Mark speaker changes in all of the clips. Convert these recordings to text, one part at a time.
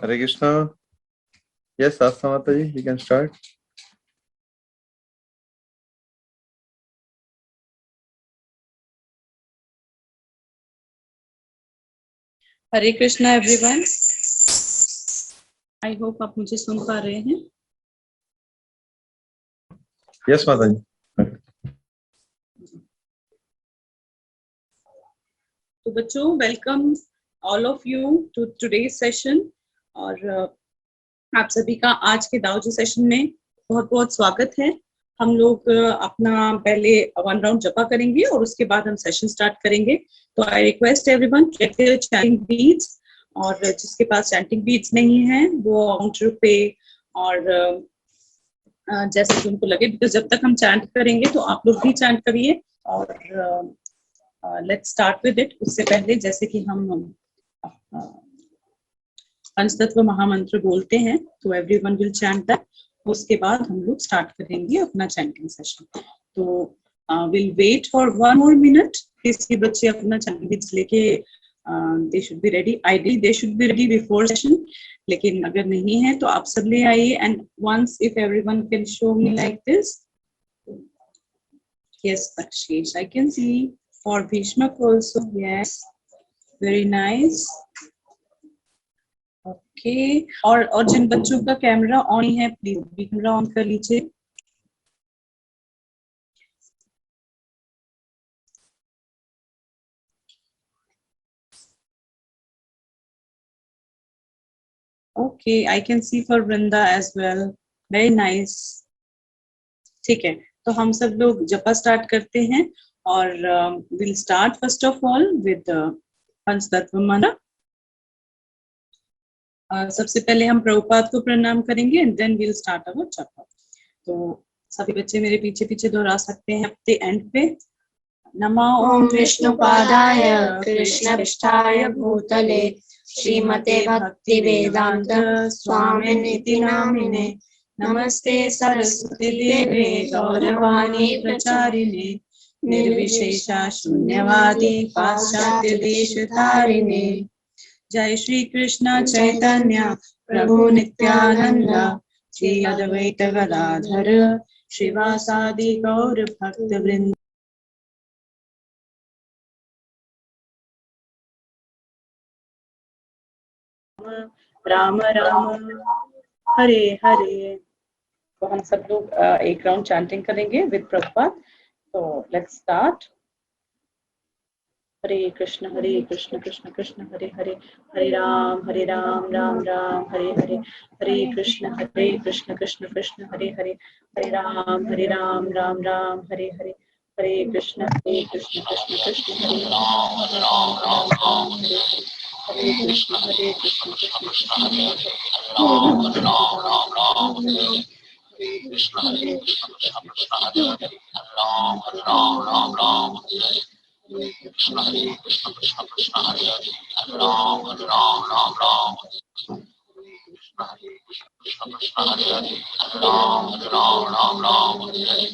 Speaker 1: Hare Krishna. Yes, Asta Mataji, you can start.
Speaker 2: Hare Krishna everyone. I hope आप मुझे सुन पा रहे हैं।
Speaker 1: Yes, Mataji.
Speaker 2: तो बच्चों, welcome all of you to today's session. और आप सभी का आज के दावजी सेशन में बहुत बहुत स्वागत है। हम लोग अपना पहले 1 राउंड जपा करेंगे और उसके बाद हम सेशन स्टार्ट करेंगे। तो I request everyone get their chanting beats, और जिसके पास चैंटिंग बीट्स नहीं है वो काउंटर पे और जैसे कि उनको लगे, बिकॉज जब तक हम चैंट करेंगे तो आप लोग भी चैंट करिए। और लेट्स स्टार्ट विद इट। उससे पहले जैसे कि हम पंचतत्व महामंत्र बोलते हैं तो एवरीवन विल चैंट दैट। उसके बाद हम लोग स्टार्ट करेंगे अपना चैंटिंग सेशन। तो will wait for 1 more minute। किसी बच्चे अपना चैंटिंग बीट्स लेके they should be ready. Ideally they should be ready before session, लेकिन अगर नहीं है तो आप सब ले आइए। And once if everyone can show me like this. Yes, Akshish, I can see. For Bhishmak also, yes, very nice. Okay, और जिन बच्चों का कैमरा ऑन है प्लीज भी कैमरा ऑन कर लीजिए। Okay, I can see for Vrinda as well. Very nice. ठीक है, तो हम सब लोग जपा स्टार्ट करते हैं और will start first of all with Panchatattva mantra. सबसे पहले हम प्रभुपाद को प्रणाम करेंगे and then will start our japa. तो सभी बच्चे मेरे पीछे पीछे दोहरा सकते हैं अपने एंड पे। नमो
Speaker 3: ओम विष्णुपादाय कृष्णपृष्ठाय भूतले श्रीमते भक्ति वेदांत स्वामिनिति नामिने नमस्ते सरस्वती देवे गौरवाणी प्रचारिणे निर्विशेषा शून्यवादी पाश्चात्य देशधारिणे।
Speaker 2: जय श्री कृष्ण चैतन्य प्रभु नित्यानंद श्री अद्वैत गदाधर श्रीवासादि गौर भक्त वृंद। राम राम हरे हरे। तो हम सब लोग एक राउंड चैंटिंग करेंगे विद प्रभुपाद। तो let's start. Hare Krishna Krishna Krishna Hare Hare, Hare Ram Ram Ram Hare Hare, Hare Krishna Krishna Krishna Hare Hare, Hare Ram Ram Ram Hare Hare, Hare Krishna Krishna Krishna Hare Ram Ram Ram Hare Hare, Hare Krishna Krishna Krishna Hare Hare, Ram Ram Hare Hare, Hare Krishna Krishna Hare Hare, Ram Ram Hare Hare, Hare Krishna Krishna Hare Hare, Ram Ram Hare, Hare Krishna Krishna Hare Hare, Ram Ram Hare Hare, Hare Krishna Krishna Hare Hare, Ram Ram Hare Hare, Hare Krishna Krishna Hare Hare, Ram Ram Hare Hare,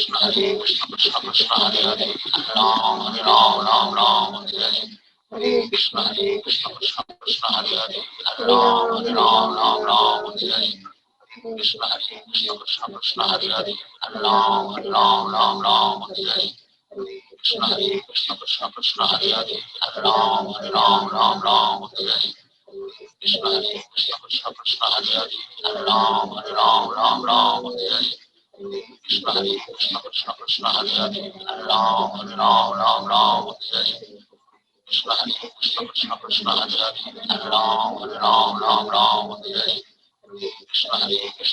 Speaker 2: Hare Krishna Krishna Hare Hare, Ram Ram Hare Hare, Hare Krishna Krishna Hare Hare, Ram Ram Hare Hare, Hare Krishna Krishna Hare Hare, Ram Ram Hare Hare, Hare Krishna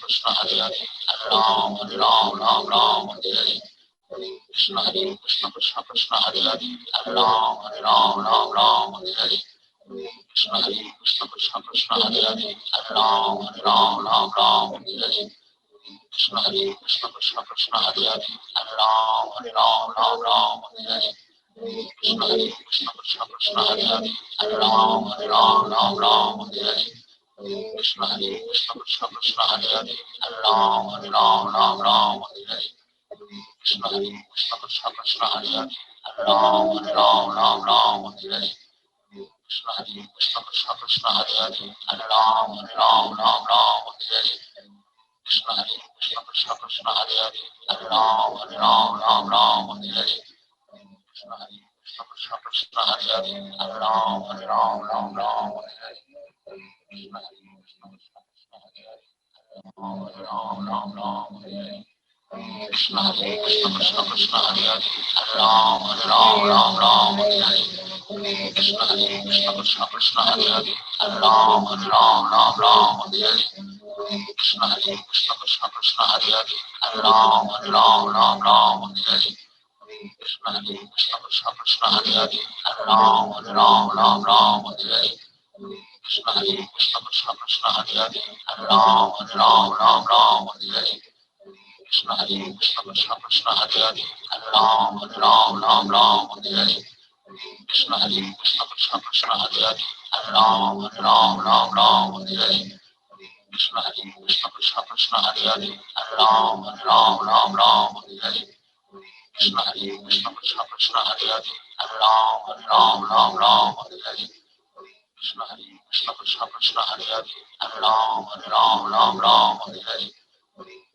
Speaker 2: Krishna Hare Hare, Ram Ram Hare Hare, Krishna Krishna Hare Hare, Ram Ram Hare Hare, Hare Krishna Krishna Hare Hare, Ram Ram Hare Hare, Hare Krishna Krishna Hare Hare, Ram Ram Hare Hare, Hare Krishna Krishna Hare Hare, Ram Ram Hare Hare, Hare Krishna Krishna Hare Hare, Ram Ram Hare Hare, Hare Krishna Krishna Hare Hare, Ram Ram Hare Hare, Hare Krishna Krishna Hare Hare, Ram Ram Hare Hare, Hare Krishna Krishna Hare Hare, Ram Ram Hare Hare, Hare
Speaker 4: Krishna Hare Krishna Krishna Krishna Hare Hare Hare Ram Ram Ram Hare Hare Krishna Hare Krishna Krishna Krishna Hare Hare Hare Ram Ram Hare Hare Krishna Hare Krishna Krishna Krishna Hare Hare Hare Ram Hare Hare Krishna Hare Krishna Krishna Krishna Hare Hare Hare Ram Hare Hare Krishna Hare Krishna Krishna Krishna Hare Hare Hare Ram Hare Hare Krishna Hare Krishna Krishna Krishna Hare Hare Hare Ram Hare Hare Krishna Hare Krishna Krishna Krishna Hare Hare Hare Ram Hare Hare Krishna Hare Krishna Krishna Krishna Hare Hare Hare Ram Hare Hare Krishna Hare Krishna Krishna Krishna Hare Hare Hare Ram Hare Hare Krishna Hare Krishna Krishna Krishna Hare Hare Hare Ram Hare Hare Krishna Hare Krishna Krishna Krishna Hare Hare Hare Ram Hare Hare Krishna Hare Krishna Krishna Krishna Hare Hare Hare Ram Hare Hare Krishna Hare Krishna Krishna Krishna Hare Hare Hare Ram Hare Hare Krishna Hare Krishna Krishna Krishna Hare Hare Hare Ram Hare Hare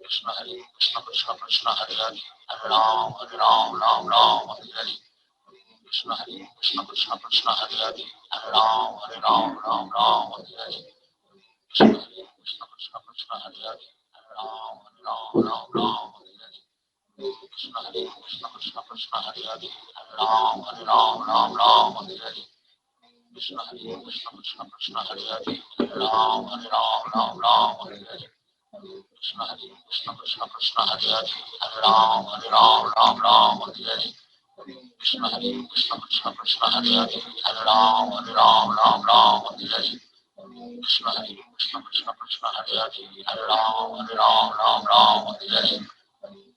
Speaker 4: Krishna Hare Krishna Krishna Krishna Hare Hare Hare Ram Hare Hare Krishna Hare Krishna Krishna Krishna Hare Hare Hare Ram Hare Hare Krishna Hare Krishna Krishna Krishna Hare Hare Hare Ram Hare Hare Krishna Hare Krishna Krishna Krishna Hare Hare Hare Ram Hare Hare Krishna Hare Krishna Krishna Krishna Hare Hare Hare Ram Hare Hare Krishna Hare Krishna Krishna Krishna Hare Hare Hare Ram Hare Hare Krishna Hare Krishna Krishna Krishna Hare Hare Hare Ram Hare Hare Krishna Hare Krishna Krishna Krishna Hare Hare Hare Ram Hare Hare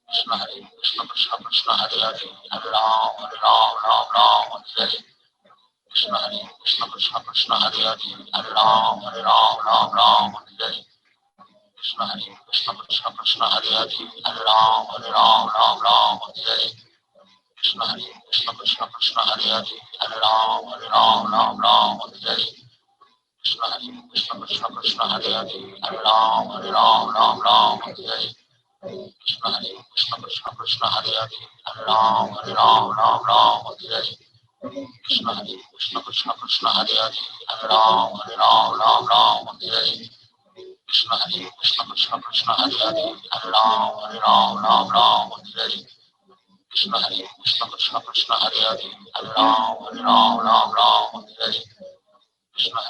Speaker 4: Krishna Hare Krishna Krishna Krishna Hare Hare Hare Ram Hare Hare Krishna Hare Krishna Krishna Krishna Hare Hare Hare Ram Hare Hare Krishna Hare Krishna Krishna Krishna Hare Hare Hare Ram Hare Hare Krishna Hare Krishna Krishna Krishna Hare Hare Hare Ram Hare Hare Krishna Hare Krishna Krishna Krishna Hare Hare Hare Ram Hare Hare Krishna Hare Krishna Krishna Krishna Hare Hare Hare Ram Hare Hare Krishna Hare Krishna Krishna Krishna Hare Hare Hare Ram Hare Hare Krishna Hare Krishna Krishna Krishna Hare Hare Hare Ram Hare Hare Krishna Hare Krishna Krishna Krishna Hare Hare Hare Ram Hare Hare Krishna Hare Krishna Krishna Krishna Hare Hare Hare Ram Hare Hare Krishna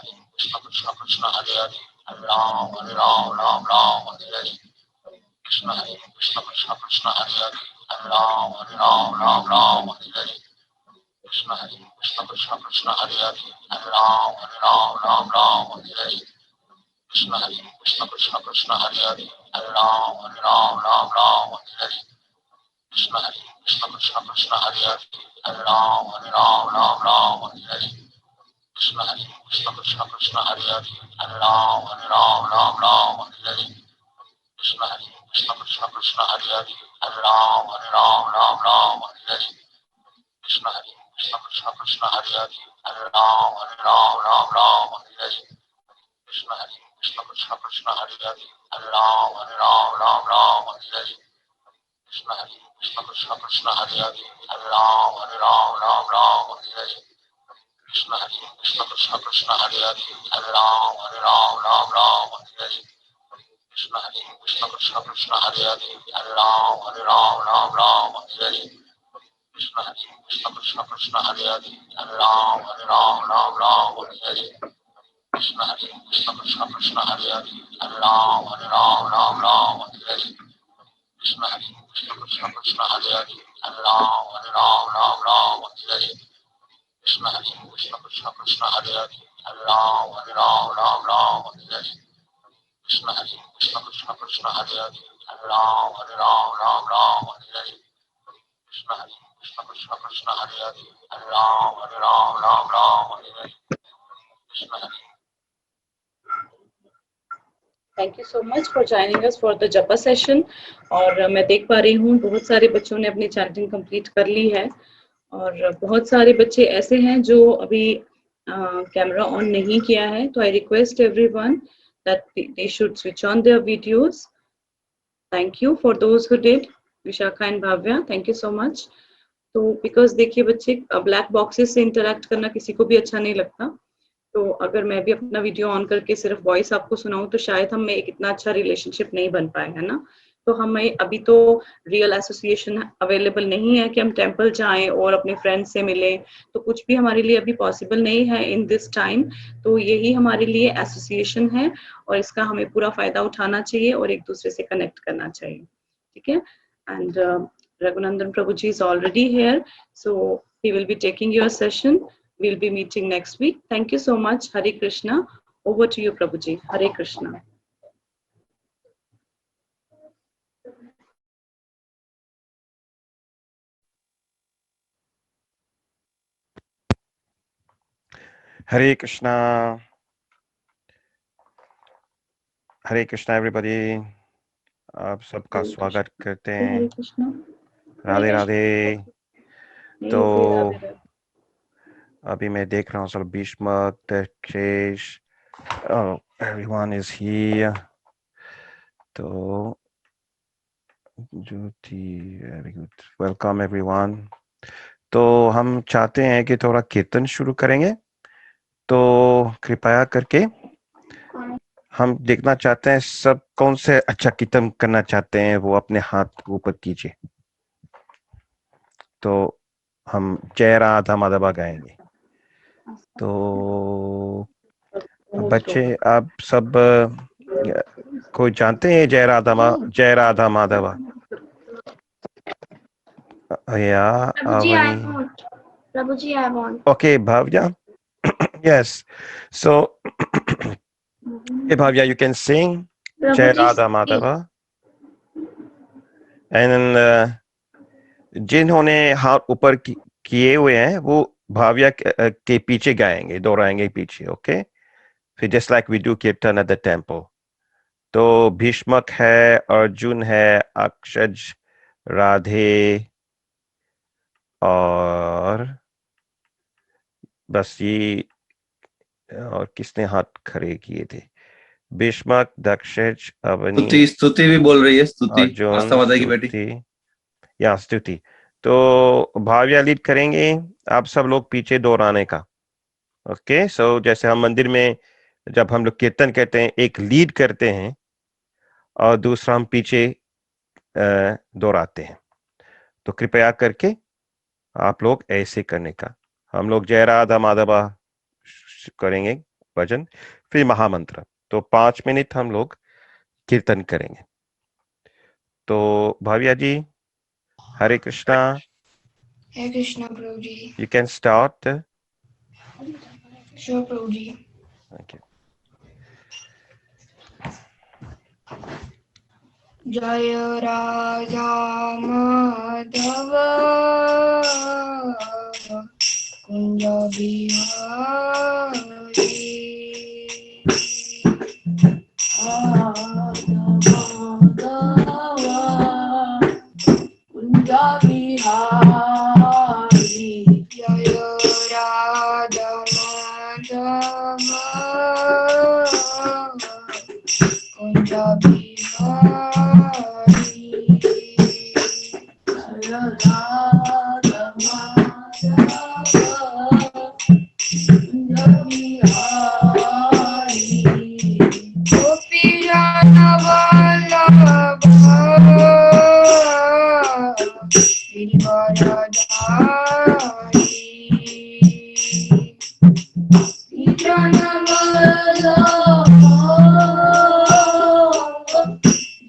Speaker 4: Hare Krishna Krishna Krishna Hare Hare Hare Ram Hare Hare Krishna Hare Krishna Krishna Krishna Hare Hare Hare Ram Hare Hare Krishna Hare Krishna Krishna Krishna Hare Hare Hare Ram Hare Hare Krishna Hare Krishna Krishna Krishna Hare Hare Hare Ram Hare Hare Krishna Hare Krishna Krishna Krishna Hare Hare Hare Ram Hare Hare Krishna Hare Krishna Krishna Krishna Hare Hare Hare Ram Hare Hare Krishna Hare Krishna Krishna Krishna Hare Hare Hare Ram Hare Hare Krishna Hare Krishna Krishna Krishna Hare Hare Hare Ram Hare Hare Krishna Hare Krishna Krishna Krishna Hare Hare Hare Ram Hare Hare Krishna Hare Krishna Krishna Krishna Hare Hare Hare Ram Hare Hare Krishna Hare Krishna Krishna Krishna Hare Hare Hare Ram Hare Hare Krishna Hare Krishna Krishna Krishna Hare Hare Hare Ram Hare Hare Krishna Hare Krishna Krishna Krishna Hare Hare Hare Ram Hare Hare Krishna Hare Krishna Krishna Krishna Hare Hare Hare Ram Hare Hare Krishna Hare Krishna Krishna Krishna Hare Hare Hare Ram Hare Hare Krishna Hare Krishna Krishna Krishna Hare Hare Hare Ram Hare Hare Krishna Hare Krishna Krishna Krishna Hare Hare Hare Ram Hare Hare Krishna Hare
Speaker 2: thank you so much for joining us for the जपा session. और मैं देख पा रही हूँ बहुत सारे बच्चों ने अपनी चैंटिंग कंप्लीट कर ली है और बहुत सारे बच्चे ऐसे हैं जो अभी कैमरा ऑन नहीं किया है, तो I request everyone that they should switch on their videos. Thank you for those who did. Vishakha and Bhavya, thank you so much. तो बिकॉज देखिए बच्चे, ब्लैक बॉक्सेस से इंटरेक्ट करना किसी को भी अच्छा नहीं लगता. तो अगर मैं भी अपना वीडियो ऑन करके सिर्फ वॉइस आपको सुनाऊं तो शायद हम में एक इतना अच्छा रिलेशनशिप नहीं बन पाए, है ना. तो हमें अभी तो रियल एसोसिएशन अवेलेबल नहीं है कि हम टेम्पल जाएं और अपने फ्रेंड्स से मिलें. तो कुछ भी हमारे लिए अभी पॉसिबल नहीं है इन दिस टाइम. तो यही हमारे लिए एसोसिएशन है और इसका हमें पूरा फायदा उठाना चाहिए और एक दूसरे से कनेक्ट करना चाहिए. ठीक है. And Raghunandan Prabhuji is already here, so he will be taking your session. We'll be meeting next week. Thank you so much. Hare Krishna. Over to you, Prabhuji. Hare Krishna.
Speaker 5: Hare Krishna. Hare Krishna everybody. आप सबका स्वागत करते हैं.
Speaker 2: हरे कृष्णा.
Speaker 5: राधे राधे. तो
Speaker 2: राधे राधे.
Speaker 5: अभी मैं देख रहा हूँ सब Bhishma, Dakshesh, everyone is here. तो ज्योति, very good. Welcome everyone. तो हम चाहते हैं कि थोड़ा कीर्तन शुरू करेंगे. तो कृपया करके हम देखना चाहते हैं सब कौन से अच्छा कीर्तन करना चाहते हैं, वो अपने हाथ ऊपर कीजिए. तो हम जय राधा माधवा गाएंगे. तो बच्चे आप सब कोई जानते हैं जय राधा माधवा? या
Speaker 3: Prabhuji, I want.
Speaker 5: Okay, Bhavya. Yes. So, hey Bhavya, you can sing Jai Radha Madhava. And जिन्होंने हाथ ऊपर किए हुए हैं वो भाव्या के पीछे गाएंगे, दोहराएंगे पीछे. ओके, फिर जस्ट लाइक वी डू कीर्तन एट द टेम्पल. तो भीष्मक है, अर्जुन है, अक्षज, राधे और बस ये, और किसने हाथ खड़े किए थे? भीष्मक, दक्षज, अवनी,
Speaker 1: स्तुति भी बोल रही है. स्तुति
Speaker 5: अर्जुन,
Speaker 1: आस्था माता की बेटी.
Speaker 5: या स्तुति. तो भाव्या लीड करेंगे, आप सब लोग पीछे दोहराने का. ओके. सो जैसे हम मंदिर में जब हम लोग कीर्तन कहते हैं, एक लीड करते हैं और दूसरा हम पीछे दोहराते हैं. तो कृपया करके आप लोग ऐसे करने का. हम लोग जय राधा माधवा करेंगे भजन, फिर महामंत्र. तो 5 मिनट हम लोग कीर्तन करेंगे. तो भाव्या जी, हरे Krishna.
Speaker 3: Hare Krishna, Prabhuji.
Speaker 5: You can start.
Speaker 3: Sure, Prabhuji.
Speaker 5: Thank you.
Speaker 3: Jaya Radha Madhava Kunja Bihari Kunja Bihari Jaya Radha Madhava Kunja Bihari Jaya Radha Madhava Kunja Bihari Gopi Jana Vallabha Giridharadhari Jana Vallabha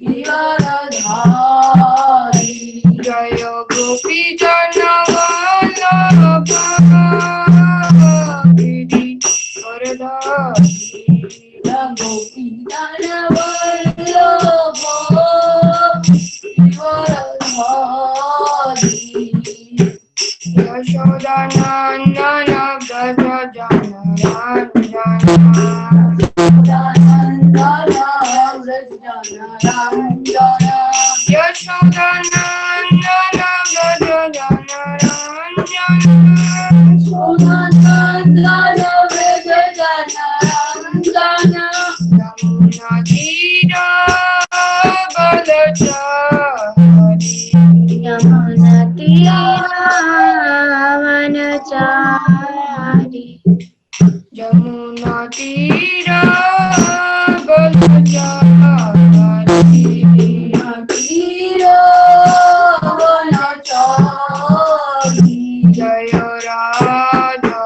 Speaker 3: Giridharadhari Jaya Gopi Jana Vallabha Giridharadhari Gopi Jana Vallabha Giridharadhari Yashodanandana Braja Jana Ranjana Yashodanandana Braja Jana Ranjana Yashodanandana Braja Jana Ranjana Yashodanandana Yamuna तीरावनचारी Yamuna तीरावनचारी जय Radha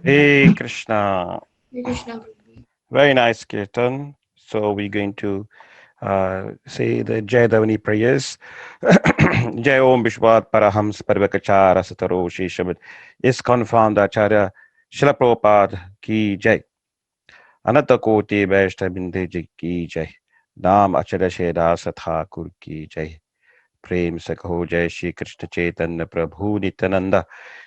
Speaker 5: Hare Krishna. Very nice kirtan. So we're going to say the Jai Davani prayers. Jai Om Vishwat Parahams Parvakachara Sataro Shishamid ISKCON founder Acharya Srila Prabhupada ki Jai. Ananta Koti Vaishnav Binde Ji ki Jai. Naam Acharya Shedas Thakur ki Jai. प्रेम से कहो जय श्री कृष्ण चैतन्य प्रभु नित्यानंद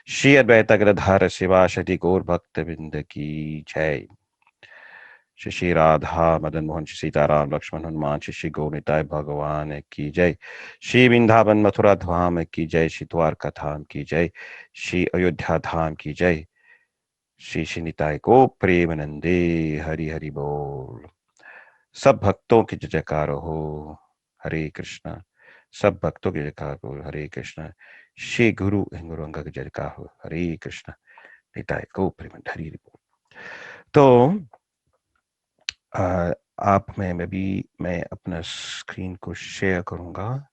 Speaker 5: श्री अद्वैत गदाधर शिवासदि गौर भक्त बिंद की जय। श्री राधा मदन मोहन श्री सीताराम लक्ष्मण हनुमान श्री गौनिताय भगवान की जय। श्री वृंदावन मथुरा धाम की जय। श्री द्वारका धाम की जय। श्री अयोध्या धाम की जय। श्री श्रीनिताय को प्रेमानंदे। हरि हरि बोल। सब भक्तों की जयकार हो। हरे कृष्णा। सब भक्तों की जयकार हो। हरे कृष्णा। श्री गुरु अंग की जयकार हो। हरे कृष्णा। निताय को प्रेमानंद। हरि हरि बोल। तो आप में मैं अपना स्क्रीन को शेयर करूंगा।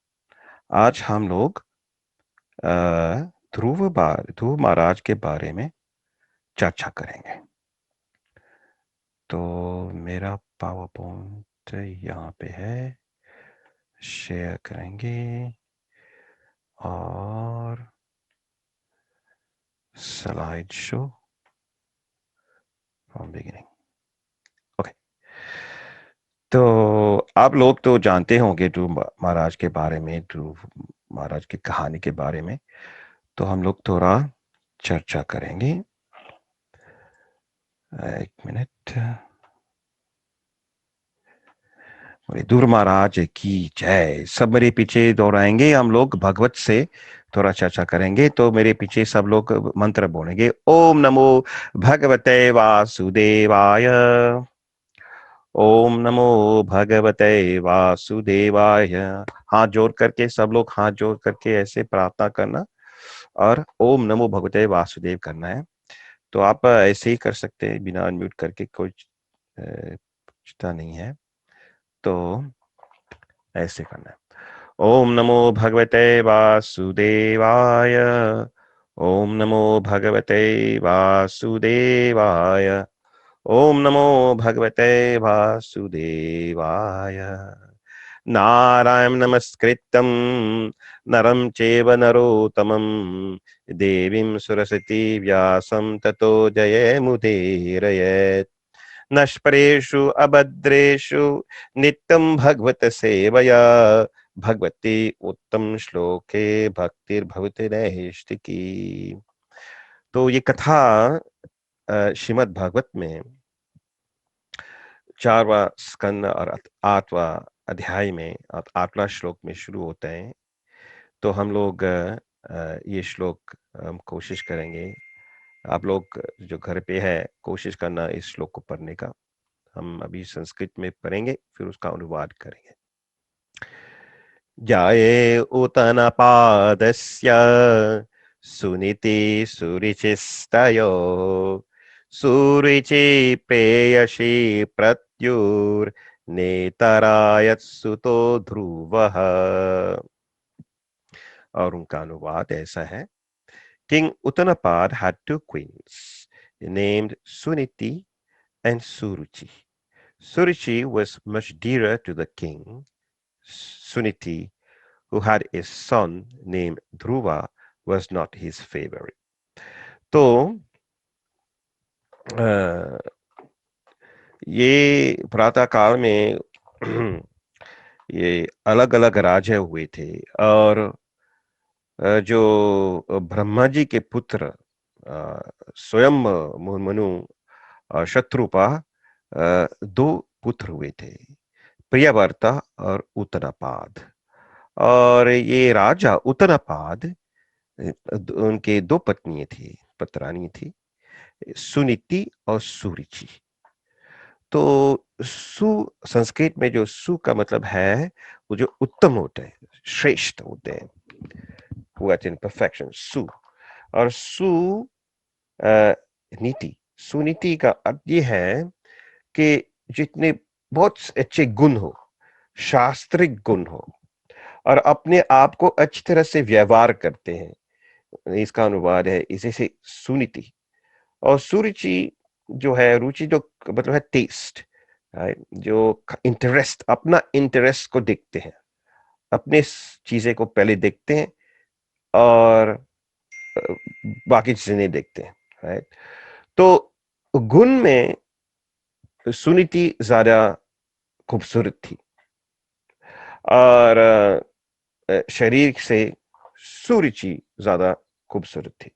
Speaker 5: आज हम लोग ध्रुव महाराज के बारे में चर्चा करेंगे। तो मेरा पावर पॉइंट यहाँ पे है, शेयर करेंगे और slide show from beginning. Okay, तो आप लोग तो जानते होंगे ध्रुव महाराज के बारे में, ध्रुव महाराज की कहानी के बारे में, तो हम लोग थोड़ा चर्चा करेंगे। एक मिनट। ध्रुव महाराज की जय। सब मेरे पीछे दोहराएंगे, हम लोग भगवत से थोड़ा चर्चा करेंगे, तो मेरे पीछे सब लोग मंत्र बोलेंगे। ओम नमो भगवते वासुदेवाय, ओम नमो भगवते वासुदेवाय। हाथ जोड़ करके सब लोग हाथ जोड़ करके ऐसे प्रार्थना करना और ओम नमो भगवते वासुदेव करना है। तो आप ऐसे ही कर सकते हैं बिना अनम्यूट करके, कोई चिंता नहीं है। तो ऐसे करना है। ओम नमो भगवते वासुदेवाय, ओम नमो भगवते वासुदेवाय, ओम नमो भगवते वासुदेवाय। नारायण नमस्कृत्यं नरं चैव नरोत्तमं देवीं सरस्वती व्यासं ततो जयमुदीरयेत्। नष्परेषु अभद्रेषु नित्यं भगवत सेवया, भगवती उत्तम श्लोके भक्तिर्भवति नैष्ठिकी। तो ये कथा श्रीमद् भागवत में 4वां स्कंद और 8वां अध्याय में 8वां श्लोक में शुरू होते हैं। तो हम लोग ये श्लोक हम कोशिश करेंगे। आप लोग जो घर पे है कोशिश करना इस श्लोक को पढ़ने का। हम अभी संस्कृत में पढ़ेंगे, फिर उसका अनुवाद करेंगे। जाये उतनपादस्य सुनीति सुरुचिस्तयो, सुरुचि प्रेयसी प्रत्युर नेतरायत्सुतो ध्रुवः। और उनका अनुवाद ऐसा है। King Uttanapad had two queens named Suniti and Suruchi. Suruchi was much dearer to the king. Suniti, who had a son named Dhruva, was not his favorite. तो ये प्रातः काल में ये अलग अलग राजा हुए थे, और जो ब्रह्मा जी के पुत्र स्वयं मनु शत्रुपा, दो पुत्र हुए थे, प्रियव्रता और उत्तनापाद। और ये राजा उत्तनापाद, उनके दो पत्नियां थी, पत्रानी थी, सुनीति और सुरुचि। तो सु संस्कृत में जो सु का मतलब है वो जो उत्तम होते हैं, श्रेष्ठ होते हैं, इन परफेक्शन, सु। और सु नीति, सुनीति का अर्थ ये है कि जितने बहुत अच्छे गुण हो, शास्त्रिक गुण हो, और अपने आप को अच्छी तरह से व्यवहार करते हैं, इसका अनुवाद है इसे से सुनीति। और सुरुचि जो है, रुचि जो मतलब है टेस्ट, जो इंटरेस्ट, अपना इंटरेस्ट को देखते हैं, अपने चीजें को पहले देखते हैं और बाकी चीजें नहीं देखते हैं, राइट। तो गुण में सुनीति ज्यादा खूबसूरत थी, और शरीर से सुरुचि ज्यादा खूबसूरत थी।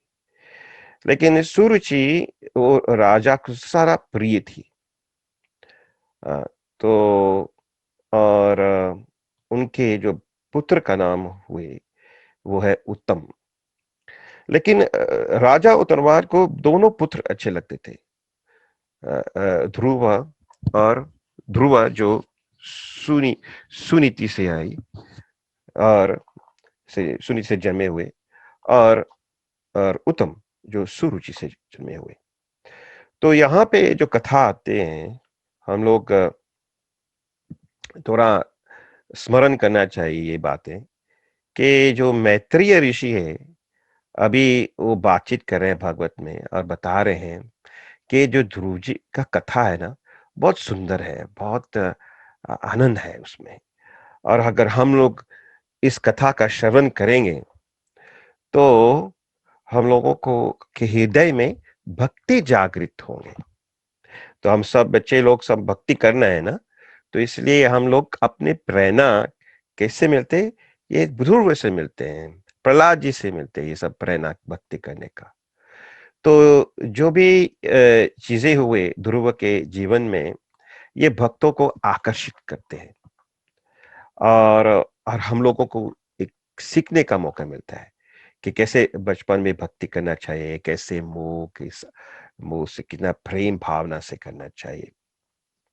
Speaker 5: लेकिन सुरुचि वो राजा को सारा प्रिय थी। तो और उनके जो पुत्र का नाम हुए वो है उत्तम। लेकिन राजा उत्तरवाद को दोनों पुत्र अच्छे लगते थे, ध्रुवा और ध्रुवा जो सुनीति से आई और सुनीति से जन्मे हुए, और उत्तम जो सुरुचि से जन्मे हुए। तो यहाँ पे जो कथा आते हैं, हम लोग थोड़ा स्मरण करना चाहिए ये बातें, कि जो मैत्रेय ऋषि है, अभी वो बातचीत कर रहे हैं भागवत में और बता रहे हैं कि जो ध्रुव जी का कथा है ना, बहुत सुंदर है, बहुत आनंद है उसमें। और अगर हम लोग इस कथा का श्रवण करेंगे तो हम लोगों को के हृदय में भक्ति जागृत होंगे। तो हम सब बच्चे लोग सब भक्ति करना है ना, तो इसलिए हम लोग अपने प्रेरणा कैसे मिलते, ये ध्रुव से मिलते हैं, प्रहलाद जी से मिलते हैं, ये सब प्रेरणा भक्ति करने का। तो जो भी चीजें हुए ध्रुव के जीवन में, ये भक्तों को आकर्षित करते हैं और हम लोगों को एक सीखने का मौका मिलता है कि कैसे बचपन में भक्ति करना चाहिए, कैसे मोह से कितना प्रेम भावना से करना चाहिए।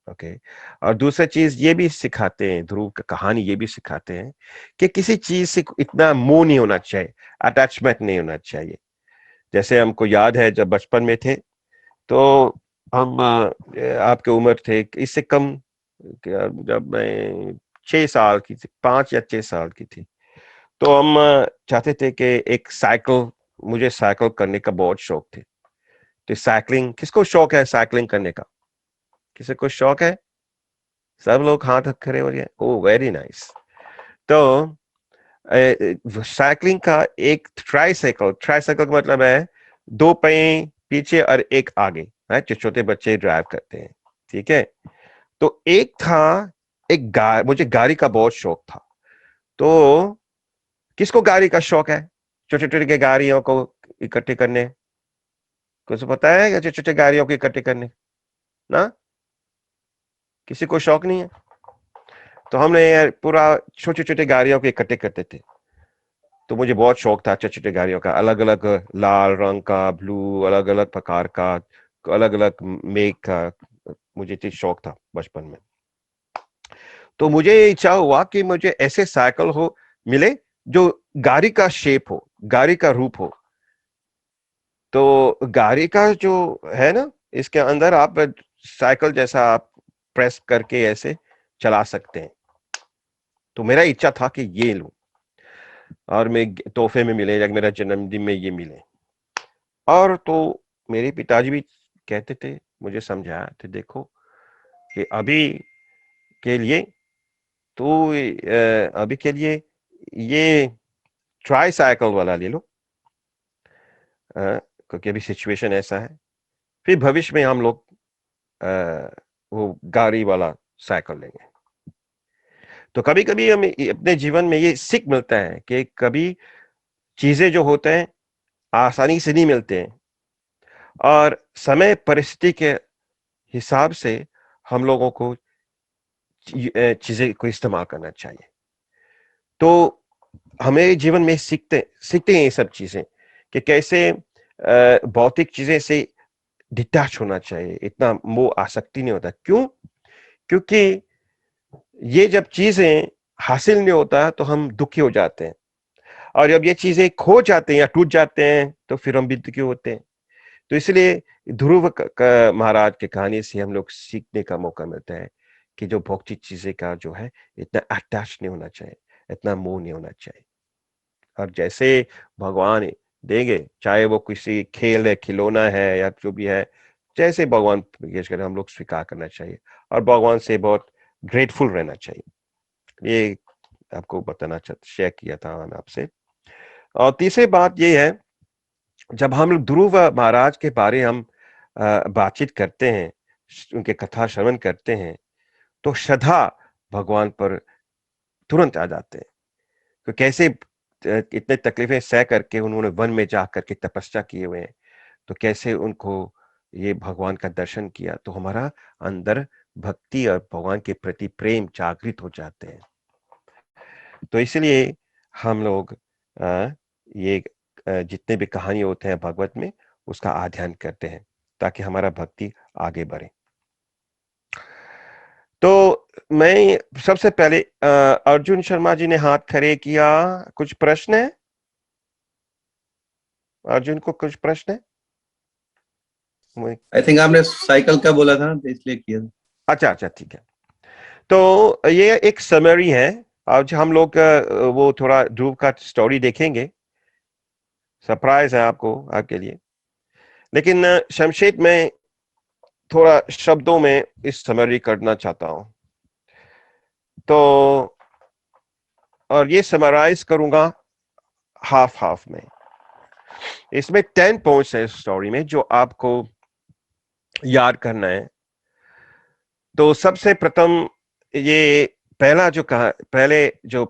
Speaker 5: ओके। और दूसरा चीज ये भी सिखाते हैं, ध्रुव की कहानी ये भी सिखाते हैं कि किसी चीज से इतना मोह नहीं होना चाहिए, अटैचमेंट नहीं होना चाहिए। जैसे हमको याद है जब बचपन में थे, तो हम आपके उम्र थे इससे कम, जब मैं 6 साल की थी, 5 या 6 साल की थी, तो हम चाहते थे कि एक साइकिल, मुझे साइकिल करने का बहुत शौक थे। तो साइकिलिंग, किसको शौक है साइकिलिंग करने का? किसी को शौक है? सब लोग हाथ खड़े हो गए। Oh very nice. तो साइकिलिंग का एक ट्राईसाइकिल का मतलब है 2 पहिए पीछे और 1 आगे, है जो छोटे बच्चे ड्राइव करते हैं, ठीक है। तो एक था, मुझे गाड़ी का बहुत शौक था। तो किसको गाड़ी का शौक है? छोटे छोटे गाड़ियों को इकट्ठे करने, कुछ पता है? छोटे छोटे गाड़ियों को इकट्ठे करने ना, किसी को शौक नहीं है? तो हमने पूरा छोटे छोटे गाड़ियों को इकट्ठे करते थे। तो मुझे बहुत शौक था छोटे छोटे गाड़ियों का, अलग अलग लाल रंग का, ब्लू, अलग अलग प्रकार का, अलग अलग मेक का, मुझे तो शौक था बचपन में। तो मुझे इच्छा हुआ कि मुझे ऐसे साइकिल हो मिले जो गाड़ी का शेप हो, गाड़ी का रूप हो। तो गाड़ी का जो है ना, इसके अंदर आप साइकिल जैसा आप प्रेस करके ऐसे चला सकते हैं। तो मेरा इच्छा था कि ये लूं और मैं तोहफे में मिले, या मेरा जन्मदिन में ये मिले। और तो मेरे पिताजी भी कहते थे, मुझे समझाया थे, देखो कि अभी के लिए ये ट्राई साइकिल वाला ले लो, क्योंकि अभी सिचुएशन ऐसा है, फिर भविष्य में हम लोग वो गाड़ी वाला साइकिल लेंगे। तो कभी कभी हमें अपने जीवन में ये सीख मिलता है कि कभी चीजें जो होते हैं आसानी से नहीं मिलते हैं, और समय परिस्थिति के हिसाब से हम लोगों को चीजें को इस्तेमाल करना चाहिए। तो हमें जीवन में सीखते हैं ये सब चीजें कि कैसे भौतिक चीजें से डिटैच होना चाहिए, इतना मोह आसक्ति नहीं होता। क्यों? क्योंकि ये जब चीजें हासिल नहीं होता तो हम दुखी हो जाते हैं, और जब ये चीजें खो जाते हैं या टूट जाते हैं तो फिर हम भी दुखी होते हैं। तो इसलिए ध्रुव महाराज की कहानी से हम लोग सीखने का मौका मिलता है कि जो भौतिक चीजें का जो है इतना अटैच नहीं होना चाहिए, इतना मोह नहीं होना चाहिए। और जैसे भगवान देंगे, चाहे वो किसी खेल है, खिलौना है, या जो भी है, जैसे भगवान पेश करें हम लोग स्वीकार करना चाहिए और भगवान से बहुत ग्रेटफुल रहना चाहिए। ये आपको बताना शेयर किया था आपसे। और तीसरी बात ये है, जब हम लोग ध्रुव महाराज के बारे हम बातचीत करते हैं, उनके कथा श्रवण करते हैं, तो श्रद्धा भगवान पर तुरंत आ जाते हैं। तो कैसे इतने तकलीफें सह करके उन्होंने वन में जा करके तपस्या किए हुए हैं, तो कैसे उनको ये भगवान का दर्शन किया, तो हमारा अंदर भक्ति और भगवान के प्रति प्रेम जागृत हो जाते हैं। तो इसलिए हम लोग ये जितने भी कहानी होते हैं भागवत में, उसका अध्ययन करते हैं ताकि हमारा भक्ति आगे बढ़े। तो मैं सबसे पहले अर्जुन शर्मा जी ने हाथ खड़े किया, कुछ प्रश्न है? अर्जुन को कुछ प्रश्न है?
Speaker 1: आई थिंक आपने साइकिल का बोला था तो इसलिए किया।
Speaker 5: अच्छा ठीक है। तो ये एक समरी है। आज हम लोग वो थोड़ा ध्रुव का स्टोरी देखेंगे, सरप्राइज है आपके लिए। लेकिन शमशेद में थोड़ा शब्दों में इस समरी करना चाहता हूं। तो और ये समराइज करूंगा हाफ में। इसमें 10 पॉइंट्स है इस स्टोरी में जो आपको याद करना है तो सबसे प्रथम ये पहले जो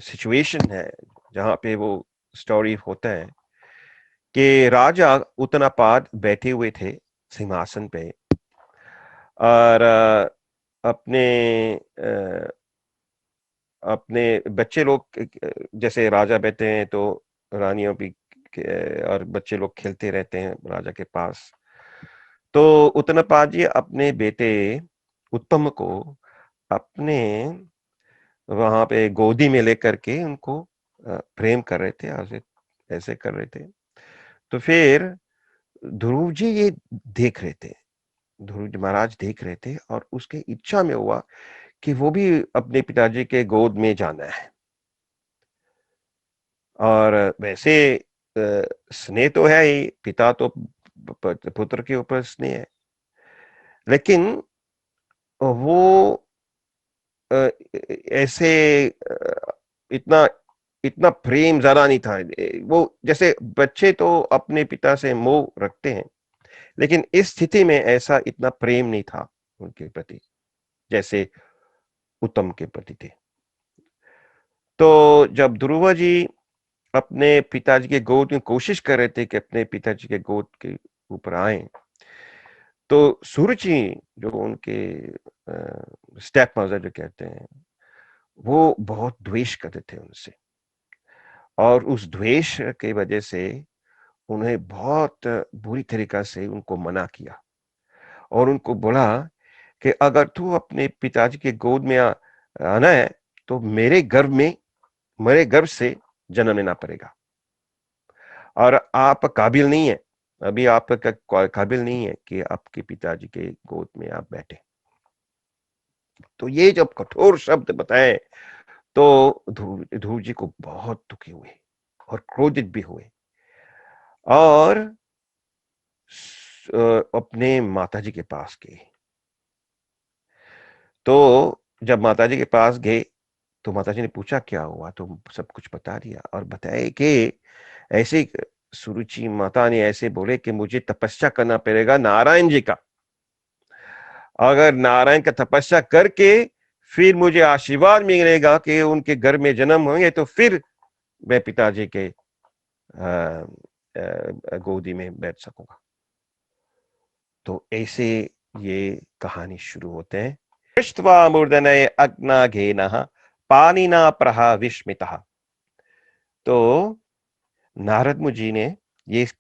Speaker 5: सिचुएशन है जहां पे वो स्टोरी होता है कि राजा उत्तनापाद बैठे हुए थे सिंहासन पे और अपने अपने बच्चे लोग जैसे राजा बैठे हैं तो रानियों भी और बच्चे लोग खेलते रहते हैं राजा के पास। तो उत्तनापाद जी अपने बेटे उत्तम को अपने वहां पे गोदी में लेकर के उनको प्रेम कर रहे थे, ऐसे ऐसे कर रहे थे। तो फिर ध्रुव जी ये देख रहे थे, ध्रुव जी महाराज देख रहे थे और उसके इच्छा में हुआ कि वो भी अपने पिताजी के गोद में जाना है। और वैसे स्नेह तो है ही, पिता तो पुत्र के ऊपर स्नेह है, लेकिन वो ऐसे इतना इतना प्रेम ज्यादा नहीं था। वो जैसे बच्चे तो अपने पिता से मोह रखते हैं, लेकिन इस स्थिति में ऐसा इतना प्रेम नहीं था उनके प्रति जैसे उत्तम के प्रति थे। तो जब ध्रुव जी अपने पिताजी के गोद में कोशिश कर रहे थे कि अपने पिताजी के गोद के ऊपर आए, तो सुरुचि जो उनके स्टेप मदर जो कहते हैं, वो बहुत द्वेष करते थे उनसे, और उस द्वेष की वजह से उन्हें बहुत बुरी तरीका से उनको मना किया और उनको बोला कि अगर तू अपने पिताजी के गोद में आना है तो मेरे गर्भ से जन्म लेना पड़ेगा, और आप काबिल नहीं है, अभी आप काबिल नहीं है कि आपके पिताजी के गोद में आप बैठे। तो ये जब कठोर शब्द बताए तो ध्रुव जी को बहुत दुखी हुए और क्रोधित भी हुए और अपने माताजी के पास गए। तो जब माताजी के पास गए तो माताजी ने पूछा क्या हुआ, तो सब कुछ बता दिया और बताया कि ऐसे सुरुचि माता ने ऐसे बोले कि मुझे तपस्या करना पड़ेगा नारायण जी का, अगर नारायण का तपस्या करके फिर मुझे आशीर्वाद मिलेगा कि उनके घर में जन्म होंगे तो फिर मैं पिताजी के गोदी में बैठ सकूंगा। तो ऐसे ये कहानी शुरू होते हैं। पृष्ठवा मूर्धनय अग्नाघेनः पानिना प्रहा विस्मितः। तो नारद मुनि ने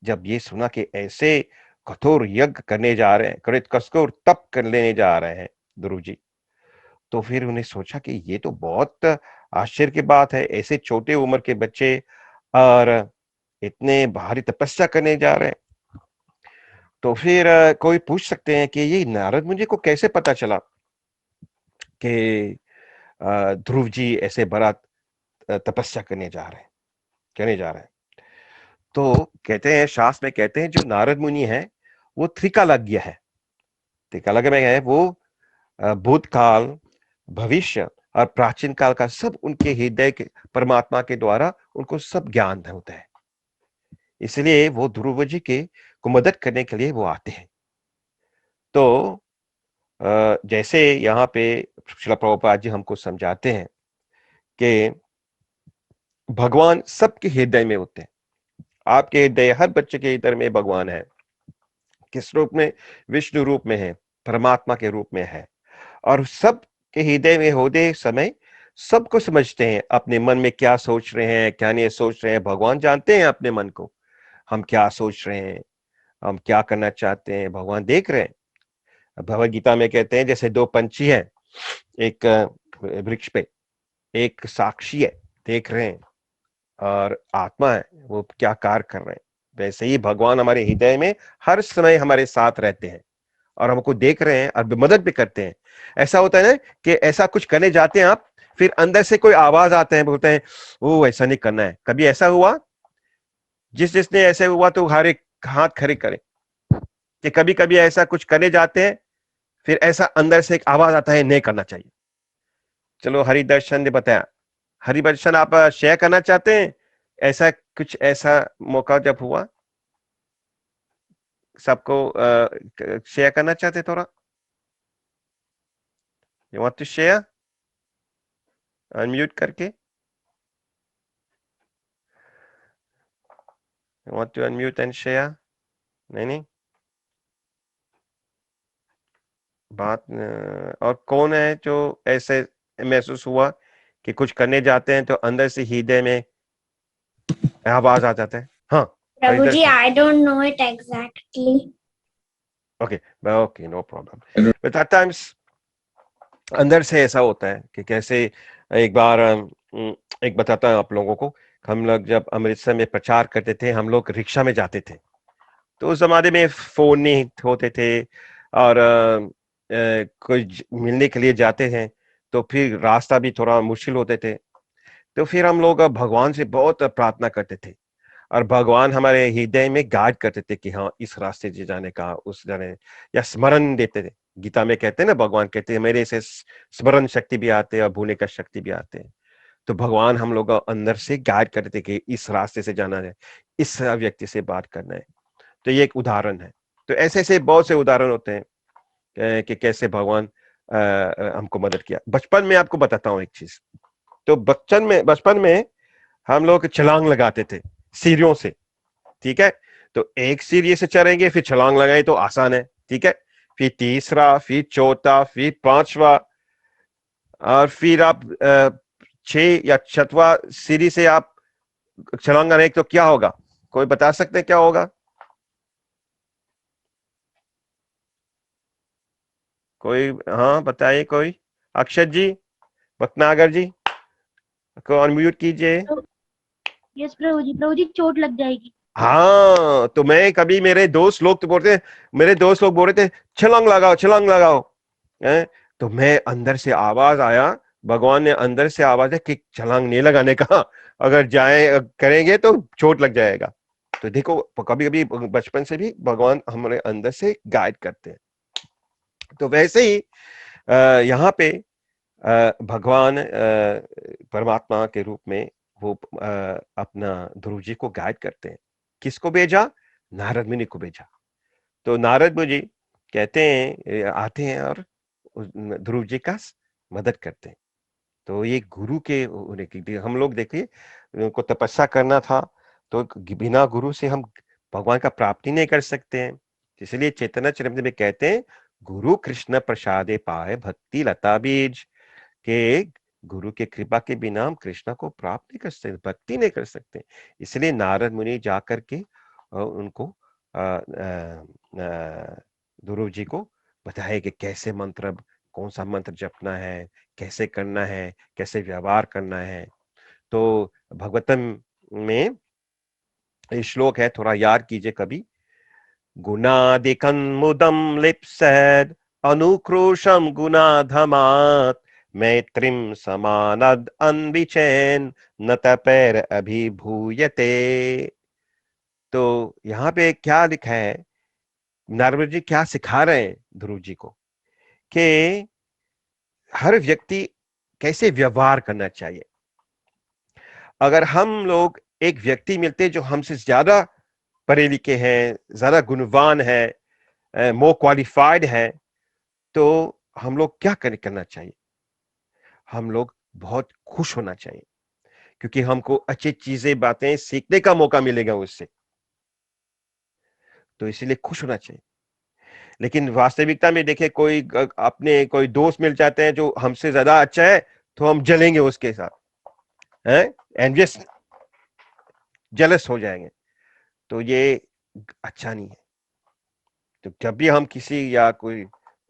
Speaker 5: जब ये सुना कि ऐसे कठोर यज्ञ करने जा रहे हैं, कठोर तप कर लेने जा रहे हैं ध्रुव जी, तो फिर उन्हें सोचा कि ये तो बहुत आश्चर्य की बात है, ऐसे छोटे उम्र के बच्चे और इतने भारी तपस्या करने जा रहे हैं। तो फिर कोई पूछ सकते हैं कि ये नारद मुनि को कैसे पता चला कि ध्रुव जी ऐसे बड़ा तपस्या करने जा रहे हैं। तो कहते हैं, शास्त्र में कहते हैं जो नारद मुनि है वो त्रिकालज्ञ है। त्रिकालज्ञ में है वो भूतकाल, भविष्य और प्राचीन काल का सब उनके हृदय के परमात्मा के द्वारा उनको सब ज्ञान होता है, इसलिए वो ध्रुव जी के को मदद करने के लिए वो आते हैं। तो जैसे यहाँ पे श्रील प्रभुपाद जी हमको समझाते हैं कि भगवान सबके हृदय में होते हैं। आपके हृदय, हर बच्चे के हृदय में भगवान है। किस रूप में? विष्णु रूप में है, परमात्मा के रूप में है, और सब के हृदय में होते समय सबको समझते हैं, अपने मन में क्या सोच रहे हैं, क्या नहीं सोच रहे हैं। भगवान जानते हैं अपने मन को, हम क्या सोच रहे हैं, हम क्या करना चाहते हैं, भगवान देख रहे हैं। भगवद गीता में कहते हैं जैसे दो पंछी हैं एक वृक्ष पे, एक साक्षी है देख रहे हैं और आत्मा है वो क्या कार्य कर रहे हैं, वैसे ही भगवान हमारे हृदय में हर समय हमारे साथ रहते हैं और हमको देख रहे हैं और मदद भी करते हैं। ऐसा होता है ना कि ऐसा कुछ करने जाते हैं आप, फिर अंदर से कोई आवाज आते हैं, बोलते हैं वो ऐसा नहीं करना है। कभी ऐसा हुआ? जिसने ऐसे हुआ तो हर एक हाथ खड़े करे कि कभी कभी ऐसा कुछ करने जाते हैं फिर ऐसा अंदर से एक आवाज आता है नहीं करना चाहिए। चलो हरिदर्शन ने बताया, हरिदर्शन आप शेयर करना चाहते हैं ऐसा कुछ, ऐसा मौका जब हुआ सबको शेयर करना चाहते थोड़ा? You want to share? Unmute करके. You want to unmute and share? नहीं. बात और कौन है जो ऐसे महसूस हुआ कि कुछ करने जाते हैं तो अंदर से हृदय में आवाज आ जाता है? हाँ
Speaker 6: प्रभु जी, I don't know it exactly.
Speaker 5: Okay, no problem. But at times अंदर से ऐसा होता है कि कैसे एक बार एक बताता हूँ आप लोगों को, हम लोग जब अमृतसर में प्रचार करते थे, हम लोग रिक्शा में जाते थे, तो उस जमाने में फोन नहीं होते थे और कोई मिलने के लिए जाते हैं तो फिर रास्ता भी थोड़ा मुश्किल होते थे, तो फिर हम लोग भगवान से बहुत प्रार्थना करते थे और भगवान हमारे हृदय में गाइड करते थे कि हाँ इस रास्ते से जाने का, उस जाने, या स्मरण देते थे। गीता में कहते हैं ना, भगवान कहते हैं मेरे से स्मरण शक्ति भी आते हैं और भूलने का शक्ति भी आते हैं। तो भगवान हम लोग अंदर से गाइड करते थे कि इस रास्ते से जाना है, इस व्यक्ति से बात करना है। तो ये एक उदाहरण है। तो ऐसे ऐसे बहुत से उदाहरण होते हैं कि कैसे भगवान हमको मदद किया। बचपन में आपको बताता हूँ एक चीज। तो बचपन में हम लोग छलांग लगाते थे सीढ़ियों से, ठीक है। तो एक सीढ़ी से चढ़ेंगे, फिर छलांग लगाए तो आसान है, ठीक है। फिर तीसरा, फिर चौथा, फिर पांचवा, और फिर आप 6 या 7वां सीढ़ी से आप छलांग लगाए तो क्या होगा? कोई बता सकते हैं क्या होगा? कोई? हाँ बताइए कोई। अक्षत जी, भटनागर जी को अनम्यूट कीजिए।
Speaker 6: यस प्रभु जी, चोट लग जाएगी।
Speaker 5: हाँ, तो मैं कभी मेरे दोस्त लोग बोल रहे थे छलांग लगाओ है? तो मैं अंदर से आवाज आया, भगवान ने अंदर से आवाज है कि छलांग नहीं लगाने का, अगर करेंगे तो चोट लग जाएगा। तो देखो, कभी कभी बचपन से भी भगवान हमारे अंदर से गाइड करते हैं। तो वैसे ही यहाँ पे भगवान परमात्मा के रूप में वो अपना ध्रुव जी को गाइड करते हैं। किसको भेजा? नारद मुनि को भेजा। तो नारद मुनि कहते हैं, आते हैं और ध्रुव जी का मदद करते हैं। तो ये गुरु के होने की, हम लोग देखिए उनको तपस्या करना था, तो बिना गुरु से हम भगवान का प्राप्ति नहीं कर सकते हैं। इसलिए चैतन्य चरितामृत में कहते हैं, गुरु कृष्ण प्रसादे पाए भक्ति लता बीज, के गुरु के कृपा के बिना हम कृष्ण को प्राप्त नहीं कर सकते, भक्ति नहीं कर सकते। इसलिए नारद मुनि जाकर के उनको ध्रुव जी को बताया कि कैसे मंत्र, कौन सा मंत्र जपना है, कैसे करना है, कैसे व्यवहार करना है। तो भगवतम में श्लोक है, थोड़ा याद कीजिए कभी। गुणादिकं मुदं लिप्सेद अनुक्रोशम गुणाधमात्, मैत्रीम समानद अन्विचेन न तपेर अभिभूयते। तो यहाँ पे क्या लिखा है, नारद जी क्या सिखा रहे हैं ध्रुव जी को, कि हर व्यक्ति कैसे व्यवहार करना चाहिए। अगर हम लोग एक व्यक्ति मिलते जो हमसे ज्यादा पढ़े लिखे हैं, ज्यादा गुणवान है, मोर क्वालिफाइड है, तो हम लोग क्या करना चाहिए? हम लोग बहुत खुश होना चाहिए, क्योंकि हमको अच्छी चीजें, बातें सीखने का मौका मिलेगा उससे। तो इसीलिए खुश होना चाहिए। लेकिन वास्तविकता में देखें, अपने कोई दोस्त मिल जाते हैं जो हमसे ज्यादा अच्छा है, तो हम जलेंगे उसके साथ, हैं, एनवियस, जेलस हो जाएंगे। तो ये अच्छा नहीं है। तो जब भी हम किसी, या कोई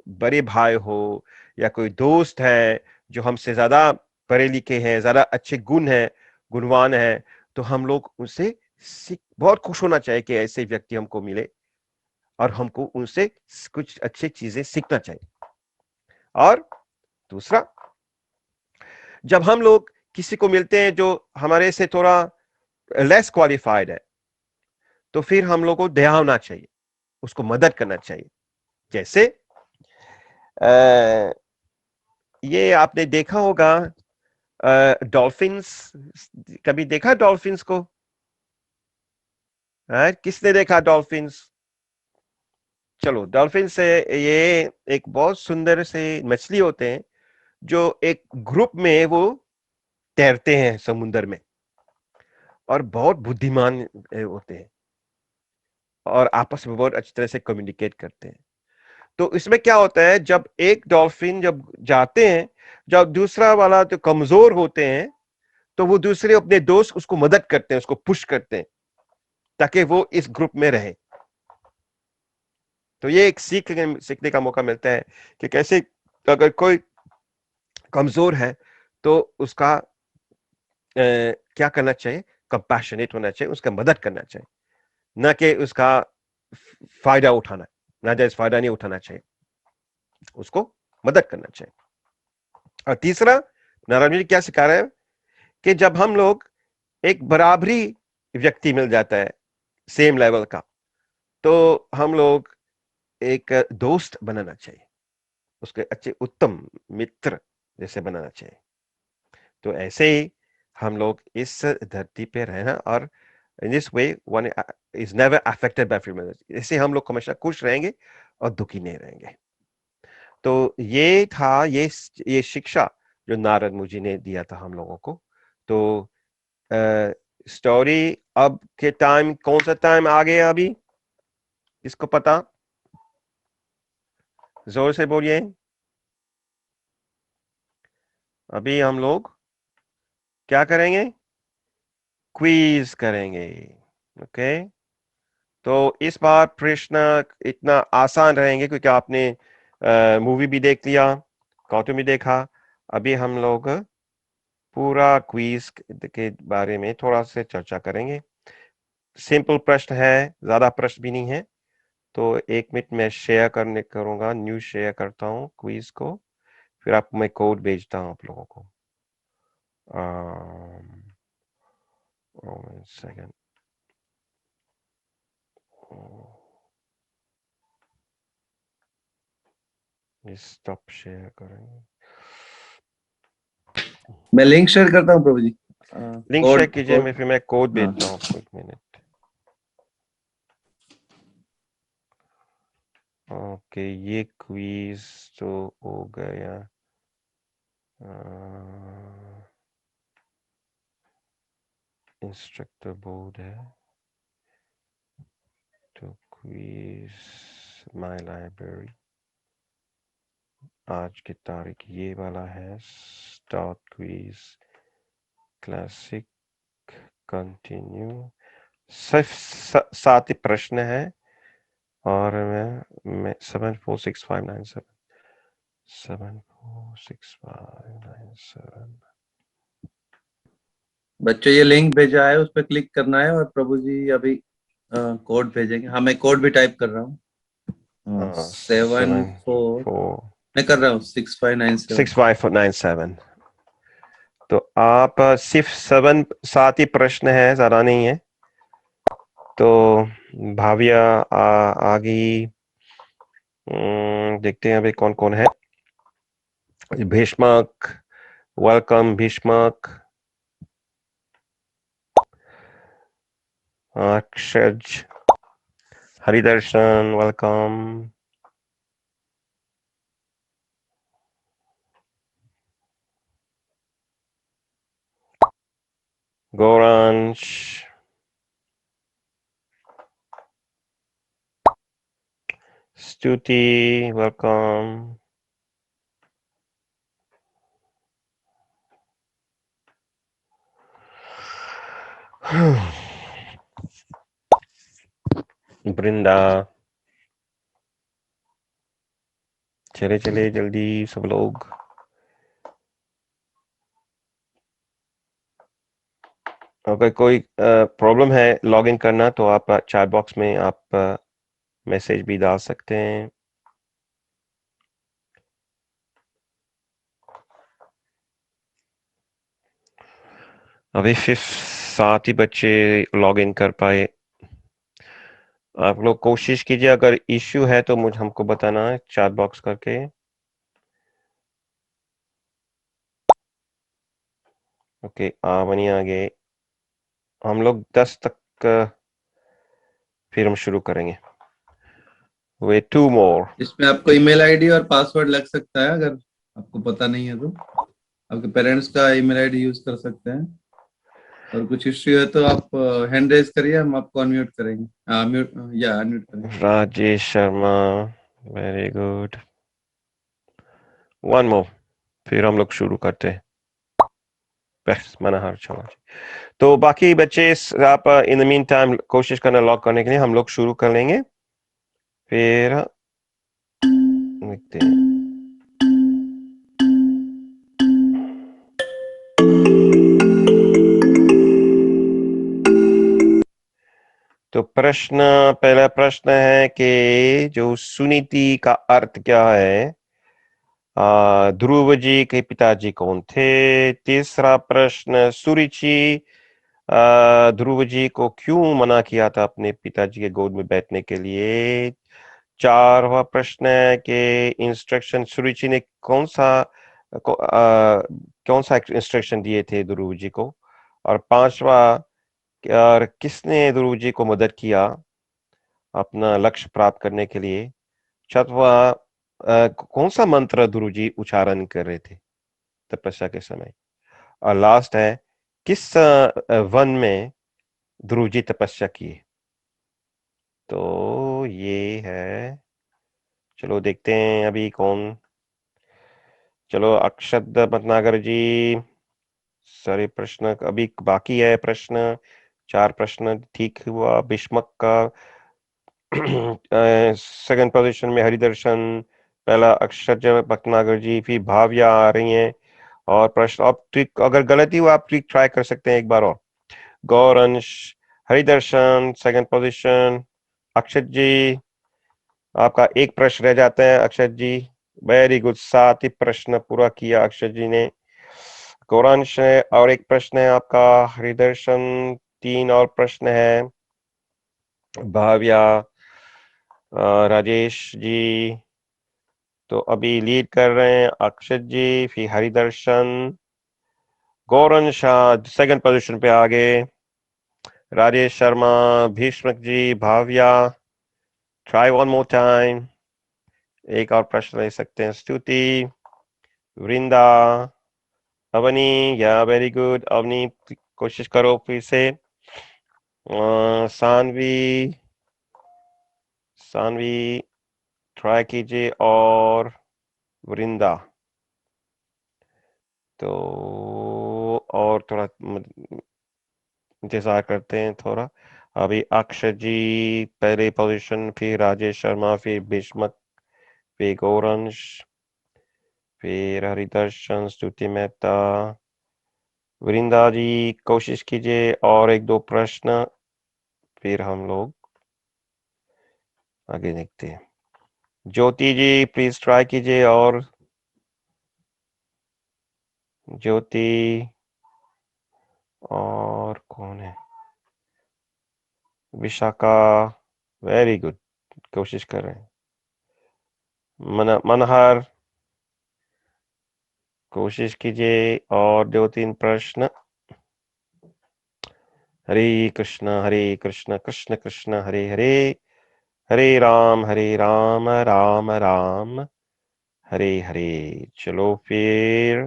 Speaker 5: बड़े भाई हो या कोई दोस्त है जो हमसे ज्यादा पढ़े लिखे हैं, ज्यादा अच्छे गुण है, गुणवान है, तो हम लोग उनसे बहुत खुश होना चाहिए कि ऐसे व्यक्ति हमको मिले और हमको उनसे कुछ अच्छी चीजें सीखना चाहिए। और दूसरा, जब हम लोग किसी को मिलते हैं जो हमारे से थोड़ा लेस क्वालिफाइड है, तो फिर हम लोग को दया होना चाहिए, उसको मदद करना चाहिए। जैसे ये आपने देखा होगा, डॉल्फिन्स, कभी देखा डॉल्फिन्स को? किसने देखा डॉल्फिन्स? चलो, डॉल्फिन से ये एक बहुत सुंदर से मछली होते हैं, जो एक ग्रुप में वो तैरते हैं समुद्र में और बहुत बुद्धिमान होते हैं और आपस में बहुत अच्छी तरह से कम्युनिकेट करते हैं। तो इसमें क्या होता है, जब एक डॉल्फिन जब जाते हैं, जब दूसरा वाला जो कमजोर होते हैं तो वो दूसरे अपने दोस्त उसको मदद करते हैं, उसको पुश करते हैं ताकि वो इस ग्रुप में रहे। तो ये एक सीखने का मौका मिलता है कि कैसे अगर कोई कमजोर है तो उसका क्या करना चाहिए, कंपैशनेट होना चाहिए, उसका मदद करना चाहिए, ना कि उसका फायदा उठाना, नाजायज फायदा नहीं उठाना चाहिए, उसको मदद करना चाहिए। और तीसरा नारायण जी क्या सिखा रहे हैं कि जब हम लोग एक बराबरी व्यक्ति मिल जाता है सेम लेवल का, तो हम लोग एक दोस्त बनाना चाहिए, उसके अच्छे उत्तम मित्र जैसे बनाना चाहिए। तो ऐसे ही हम लोग इस धरती पे रहना, और in this way one is never affected by females, इससे हम लोग हमेशा खुश रहेंगे और दुखी नहीं रहेंगे। तो ये था ये शिक्षा जो नारद मुझी ने दिया था हम लोगों को। तो स्टोरी अब के टाइम, कौन सा टाइम आ गया अभी, इसको पता, जोर से बोलिए। अभी हम लोग क्या करेंगे, क्विज करेंगे। ओके, तो इस बार प्रश्न इतना आसान रहेंगे क्योंकि आपने मूवी भी देख लिया, कार्टून भी देखा। अभी हम लोग पूरा क्विज के बारे में थोड़ा सा चर्चा करेंगे। सिंपल प्रश्न है, ज्यादा प्रश्न भी नहीं है। तो 1 मिनट में शेयर करूंगा, न्यू शेयर करता हूँ क्विज को, फिर आप मैं कोड भेजता हूँ आप लोगों को। सेकंड, स्टॉप शेयर करेंगे।
Speaker 1: मैं लिंक शेयर करता हूँ प्रभु जी।
Speaker 5: लिंक शेयर कीजिए, मैं फिर मैं कोड
Speaker 1: हाँ।
Speaker 5: भेजता हूँ आपको। 1 मिनट। ओके, ये क्विज तो हो गया। इंस्ट्रक्टर बोर्ड है, तो क्विज माय लाइब्रेरी, आज की तारीख ये वाला है, स्टार्ट क्विज क्लासिक कंटिन्यू। सिर्फ 7 ही प्रश्न है और मैं 746597 746597।
Speaker 1: बच्चों ये लिंक भेजा है, उस पर क्लिक करना है और प्रभु जी अभी कोड भेजेंगे। हाँ, मैं कोड भी टाइप कर रहा हूँ। 74 मैं कर रहा हूँ 6597
Speaker 5: 6597। तो आप सिर्फ 7 ही प्रश्न है, ज्यादा नहीं है। तो भाविया आगे देखते हैं अभी कौन कौन है। भीष्मक, वेलकम भीष्मक। अक्षज, हरिदर्शन, वेलकम। गौरांश, स्तुति, वेलकम। वृंदा, चले चले जल्दी सब लोग। अगर कोई प्रॉब्लम है लॉग इन करना तो आप चैट बॉक्स में आप मैसेज भी डाल सकते हैं। अभी सिर्फ 7 ही बच्चे लॉग इन कर पाए। आप लोग कोशिश कीजिए, अगर इश्यू है तो मुझे हमको बताना है चैट बॉक्स करके। ओके, आवनी आगे हम लोग 10 तक फिर हम शुरू करेंगे। वे 2 more।
Speaker 1: इसमें आपको ईमेल आईडी और पासवर्ड लग सकता है, अगर आपको पता नहीं है तो आपके पेरेंट्स का ईमेल आईडी यूज कर सकते हैं, और कुछ इश्यू है तो आप हैंड रेज करिए, हम आपको अनम्यूट करेंगे, म्यूट या अनम्यूट करेंगे।
Speaker 5: Rajesh Sharma, very good. One more, फिर हम लोग शुरू करते हैं। बस मनहर चला। तो बाकी बच्चे आप इन द मीन टाइम कोशिश करना लॉक करने के लिए, हम लोग शुरू कर लेंगे, फिर देखते हैं। तो पहला प्रश्न है कि जो सुनीति का अर्थ क्या है? ध्रुव जी के पिताजी कौन थे? तीसरा प्रश्न, सुरुचि ध्रुव जी को क्यों मना किया था अपने पिताजी के गोद में बैठने के लिए? चारवा प्रश्न है कि इंस्ट्रक्शन सुरुचि ने कौन सा इंस्ट्रक्शन दिए थे ध्रुव जी को? और पांचवा, और किसने ध्रुव जी को मदद किया अपना लक्ष्य प्राप्त करने के लिए? छठवा, कौन सा मंत्र ध्रुव जी उच्चारण कर रहे थे तपस्या के समय? और लास्ट है, किस वन में ध्रुव जी तपस्या किए? तो ये है, चलो देखते हैं अभी कौन। चलो अक्षत भटनागर जी, सारे प्रश्न अभी बाकी है। प्रश्न 4 प्रश्न ठीक हुआ। भीष्मक का सेकंड पोजीशन में हरिदर्शन, पहला अक्षत भटनागर जी, फिर भाव्या आ रही हैं। और प्रश्न आप ट्रिक अगर गलती हुआ आप ट्रिक ट्राई कर सकते हैं एक बार और। गौरंश, हरिदर्शन सेकंड पोजीशन, अक्षत जी आपका एक प्रश्न रह जाता है। अक्षत जी वेरी गुड, 7 ही प्रश्न पूरा किया अक्षत जी ने। गौरांश है और एक प्रश्न है आपका। हरिदर्शन 3 और प्रश्न है। भाव्या, राजेश जी तो अभी लीड कर रहे हैं अक्षत जी, फिर हरिदर्शन, गौरंश सेकंड पोजीशन पे आगे, Rajesh Sharma, Bhishmak ji, Bhavya try one more time, एक और प्रश्न ले सकते हैं। स्तुति, वृंदा, अवनी, या वेरी गुड अवनी, कोशिश करो फिर से। सानवी ट्राई कीजिए, और वृंदा तो और थोड़ा इंतजार करते हैं थोड़ा। अभी अक्षय जी पहले पोजीशन, फिर राजेश शर्मा, फिर भीष्मक, फिर गौरंश, फिर हरिदर्शन, स्तुति मेहता, वृंदा जी कोशिश कीजिए और 1-2 प्रश्न, फिर हम लोग आगे देखते हैं। ज्योति जी प्लीज ट्राई कीजिए, और ज्योति, और कौन है? विशाखा, वेरी गुड कोशिश कर रहे हैं। मनहर कोशिश कीजिए, और 2-3 प्रश्न। हरे कृष्ण कृष्ण कृष्ण हरे हरे, हरे राम राम राम हरे हरे। चलो फिर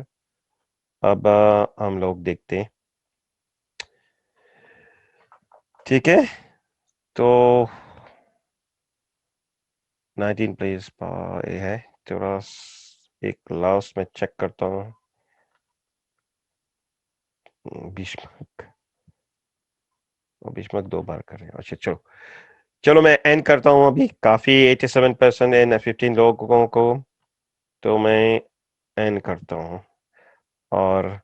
Speaker 5: अब हम लोग देखते हैं, ठीक है? तो 19 प्लेस है थोड़ा, एक लास्ट में चेक करता हूँ। भीष्मक 2 बार कर रहे हैं। अच्छा चलो मैं एंड करता हूँ अभी, काफी 87% एंड 15 लोगों को, तो मैं एंड करता हूँ और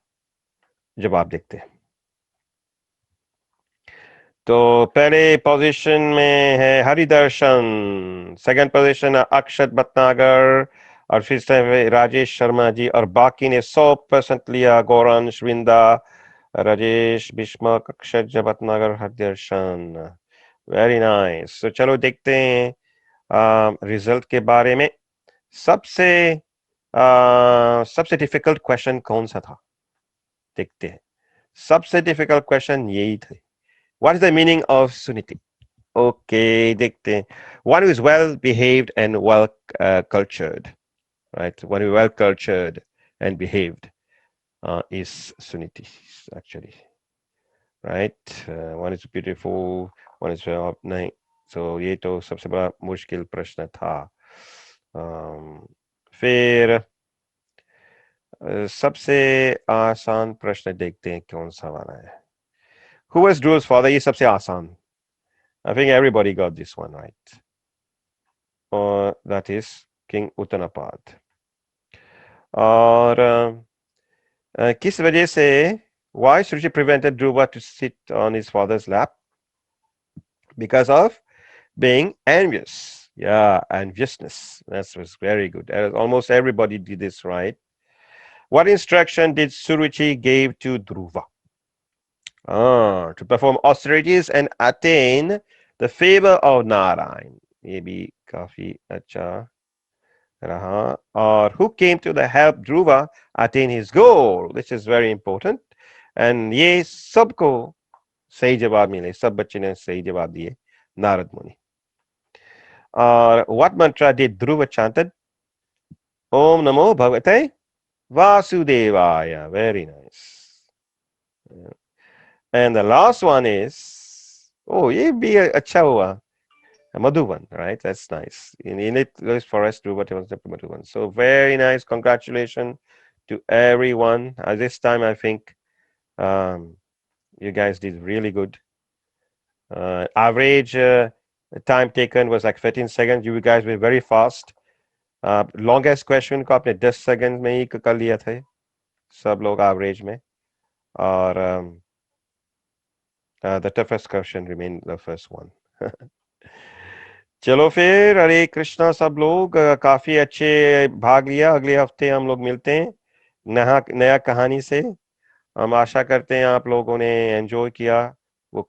Speaker 5: जवाब देखते हैं। तो पहले पोजीशन में है हरिदर्शन, सेकंड पोजीशन अक्षत भटनागर, और फिर से राजेश शर्मा जी, और बाकी ने 100% लिया। गौरांश, वृंदा, राजेश, भीष्मक, अक्षत भटनागर, हरिदर्शन। Very nice. तो चलो देखते हैं रिजल्ट के बारे में। सबसे डिफिकल्ट क्वेश्चन कौन सा था देखते हैं। सबसे डिफिकल्ट क्वेश्चन यही थे, what is the meaning of Suniti? Okay देखते हैं। One is well behaved and well cultured, right? One is well cultured and behaved is Suniti, actually, right? One is beautiful, one is नहीं, so ये तो सबसे बड़ा मुश्किल प्रश्न था. फिर सबसे आसान प्रश्न देखते हैं कौन सा वाला है. Who was Dhruva's father? ये सबसे आसान. I think everybody got this one right. Or that is King Uttanapad. और किस वजह से why Sruchi prevented Dhruva to sit on his father's lap? Because of being envious. Yeah, enviousness. That was very good. Almost everybody did this right. What instruction did Suruchi give to Dhruva? To perform austerities and attain the favor of Narayan. ये भी काफी अच्छा रहा. Or who came to the help Dhruva attain his goal, which is very important. And ये सबको सही जवाब मिले. सब बच्चे ने सही जवाब दिए. Narad Muni. Or what mantra did Dhruva chanted? Om Namo Bhagavate Vasudevaya. Very nice. And the last one is, oh, ye be a chawa, a Madhuvan, right? That's nice. In it goes forest, Dhruva was the Madhuvan. So very nice. Congratulations to everyone. This time, I think you guys did really good. Average time taken was like 13 seconds. You guys were very fast. Longest question को आपने 10 seconds में ही कर लिया थे. सब लोग average में. और the toughest question remained the first one. चलो फिर हरे कृष्णा सब लोग काफी अच्छे भाग लिया. अगले हफ्ते हम लोग मिलते हैं नया कहानी से. हम आशा करते हैं आप लोगों ने एंजॉय किया वो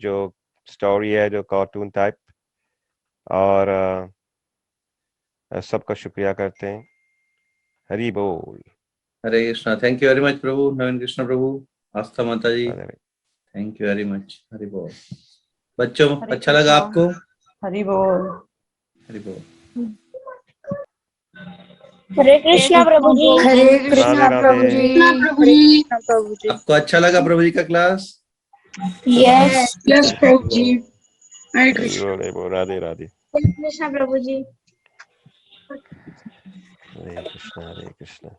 Speaker 5: जो स्टोरी है जो कार्टून टाइप. और सबका शुक्रिया करते हैं. हरि बोल.
Speaker 1: Hare Krishna. Thank you very much प्रभु. नवीन कृष्ण प्रभु, आस्था माता ji, thank you very much. Hari बोल. बच्चों अच्छा लगा आपको?
Speaker 2: हरि बोल.
Speaker 1: हरि बोल.
Speaker 6: हरे कृष्णा प्रभु जी.
Speaker 3: हरे कृष्णा प्रभु जी.
Speaker 6: प्रभु जी.
Speaker 1: आपको अच्छा लगा प्रभु जी का क्लास?
Speaker 6: यस.
Speaker 3: यस प्रभु जी. हरे कृष्णा.
Speaker 5: हरि बोल. राधे राधे.
Speaker 6: हरे कृष्णा प्रभु जी.
Speaker 5: हरे कृष्णा. हरे कृष्णा.